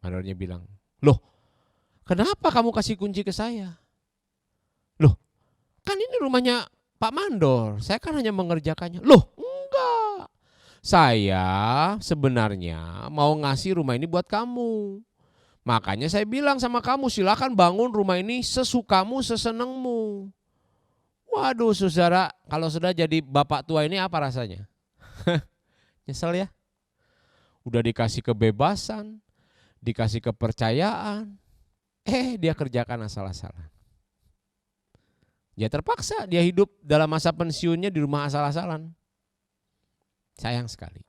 Mandornya bilang, loh kenapa kamu kasih kunci ke saya? Loh, kan ini rumahnya Pak Mandor, saya kan hanya mengerjakannya. Loh, enggak. Saya sebenarnya mau ngasih rumah ini buat kamu. Makanya saya bilang sama kamu, silakan bangun rumah ini sesukamu, sesenengmu. Waduh saudara, kalau sudah jadi bapak tua ini apa rasanya? Nyesel ya? Udah dikasih kebebasan, dikasih kepercayaan, dia kerjakan asal-asalan. Ya terpaksa dia hidup dalam masa pensiunnya di rumah asal-asalan. Sayang sekali.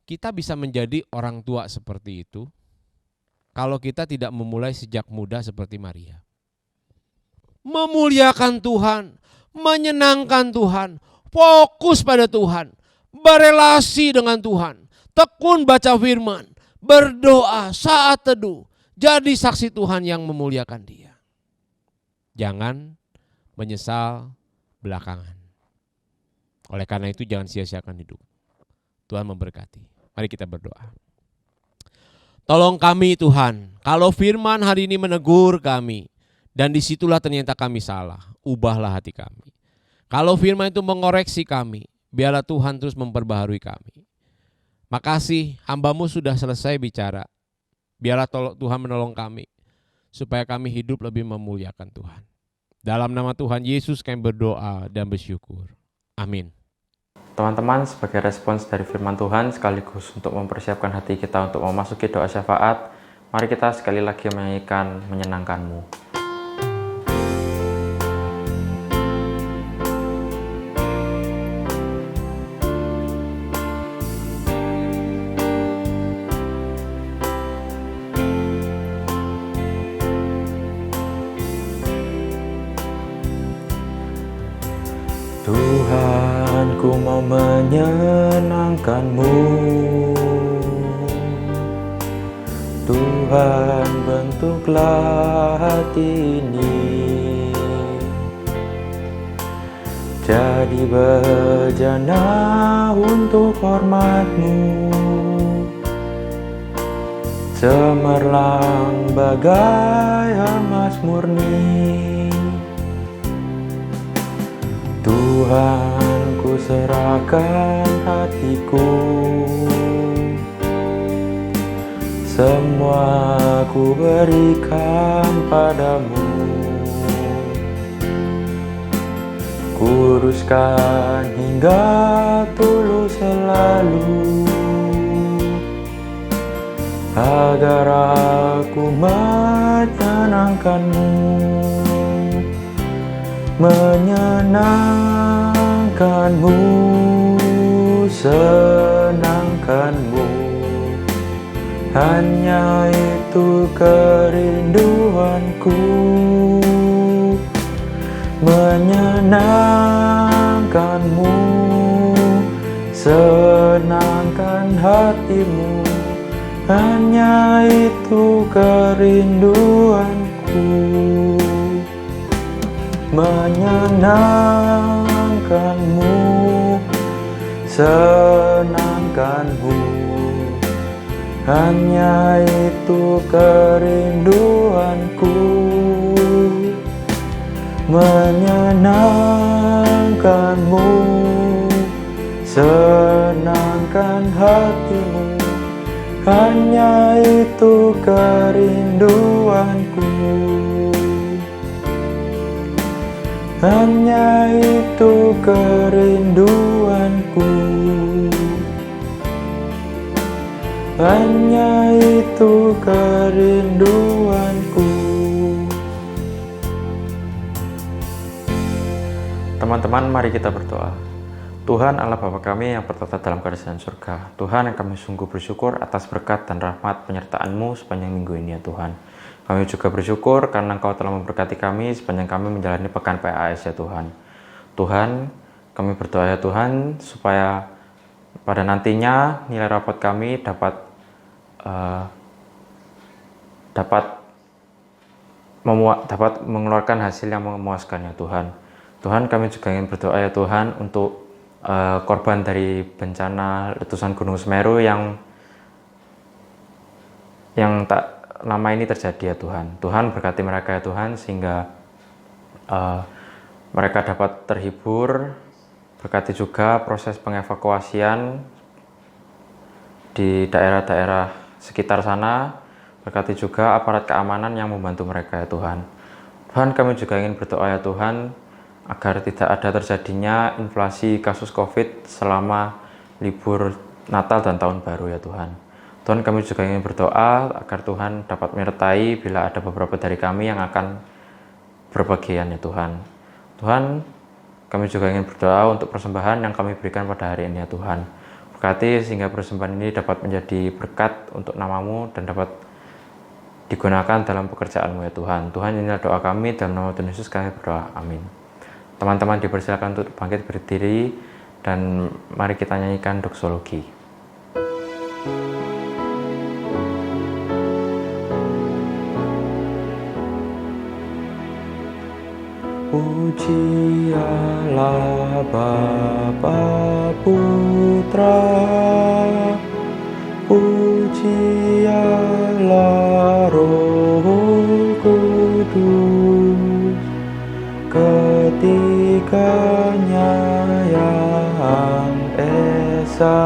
Kita bisa menjadi orang tua seperti itu kalau kita tidak memulai sejak muda seperti Maria. Memuliakan Tuhan, menyenangkan Tuhan, fokus pada Tuhan, berelasi dengan Tuhan, tekun baca firman, berdoa saat teduh, jadi saksi Tuhan yang memuliakan Dia. Jangan menyesal belakangan. Oleh karena itu jangan sia-siakan hidup. Tuhan memberkati. Mari kita berdoa. Tolong kami Tuhan, kalau firman hari ini menegur kami, dan disitulah ternyata kami salah, ubahlah hati kami. Kalau firman itu mengoreksi kami, biarlah Tuhan terus memperbaharui kami. Makasih hamba-Mu sudah selesai bicara, biarlah Tuhan menolong kami, supaya kami hidup lebih memuliakan Tuhan. Dalam nama Tuhan Yesus kami berdoa dan bersyukur. Amin.
Teman-teman, sebagai respons dari firman Tuhan sekaligus untuk mempersiapkan hati kita untuk memasuki doa syafaat, mari kita sekali lagi menyanyikan Menyenangkan-Mu. Tuhan, ku mau menyenangkan-Mu. Tuhan, bentuklah hati ini jadi bejana untuk hormat-Mu, cemerlang bagai emas murni. Tuhan, ku serahkan hatiku, semua ku berikan padamu. Kuruskan hingga tulus selalu, agar aku menyenangkan-Mu. Menyenangkan-Mu, senangkan-Mu, hanya itu kerinduanku. Menyenangkan-Mu, senangkan hati-Mu, hanya itu kerinduanku. menyenangkanmu, senangkanmu. Hanya itu kerinduanku, menyenangkanmu, senangkan hatimu. Hanya itu kerinduanku, hanya itu kerinduanku, hanya itu kerinduanku. Teman-teman, mari kita berdoa. Tuhan Allah Bapa kami yang bertata dalam kerajaan surga, Tuhan yang kami sungguh bersyukur atas berkat dan rahmat penyertaan-Mu sepanjang minggu ini ya Tuhan. Kami juga bersyukur karena Engkau telah memberkati kami sepanjang kami menjalani pekan PAS ya Tuhan. Tuhan, kami berdoa ya Tuhan supaya pada nantinya nilai rapot kami dapat mengeluarkan hasil yang memuaskan ya Tuhan. Tuhan, kami juga ingin berdoa ya Tuhan untuk korban dari bencana letusan Gunung Semeru yang tak lama ini terjadi ya Tuhan. Tuhan berkati mereka ya Tuhan sehingga mereka dapat terhibur. Berkati juga proses pengevakuasian di daerah-daerah sekitar sana. Berkati juga aparat keamanan yang membantu mereka ya Tuhan. Tuhan, kami juga ingin berdoa ya Tuhan agar tidak ada terjadinya inflasi kasus COVID selama libur Natal dan Tahun Baru ya Tuhan. Tuhan, kami juga ingin berdoa agar Tuhan dapat menyertai bila ada beberapa dari kami yang akan berbagian ya Tuhan. Tuhan, kami juga ingin berdoa untuk persembahan yang kami berikan pada hari ini ya Tuhan. Berkati sehingga persembahan ini dapat menjadi berkat untuk nama-Mu dan dapat digunakan dalam pekerjaan-Mu ya Tuhan. Tuhan, inilah doa kami, dalam nama Tuhan Yesus kami berdoa, amin. Teman-teman dipersilakan untuk bangkit berdiri dan mari kita nyanyikan doksologi. Puji Allah Bapa Putra, puji Allah Roh Kudus, ketiganya yang esa.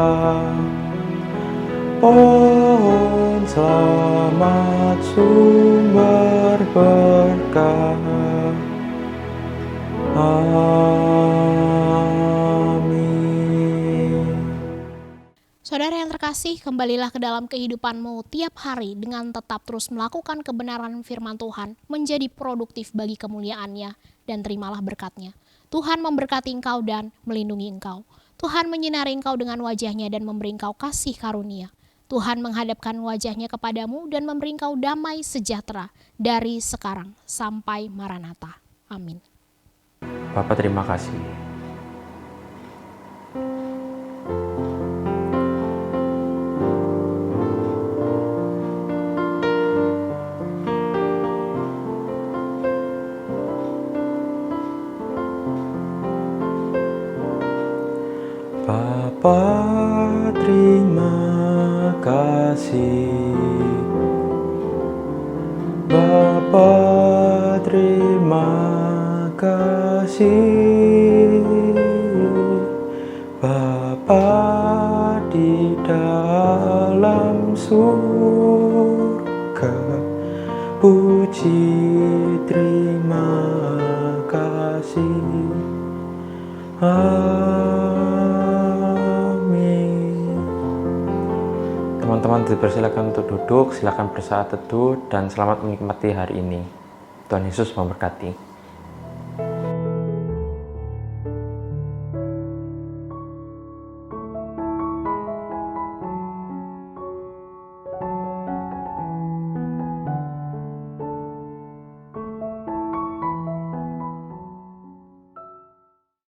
Pohon selamat sumber berkah. Amin.
Saudara yang terkasih, kembalilah ke dalam kehidupanmu tiap hari dengan tetap terus melakukan kebenaran firman Tuhan, menjadi produktif bagi kemuliaan-Nya, dan terimalah berkat-Nya. Tuhan memberkati engkau dan melindungi engkau. Tuhan menyinari engkau dengan wajah-Nya dan memberi engkau kasih karunia. Tuhan menghadapkan wajah-Nya kepadamu dan memberi engkau damai sejahtera dari sekarang sampai Maranatha. Amin.
Bapa, terima kasih. Bapa, terima kasih. Bapa, terima kasih. Bapa di dalam surga, puji terima kasih. Amin. Teman-teman dipersilakan untuk duduk, silakan bersaat teduh dan selamat menikmati hari ini. Tuhan Yesus memberkati.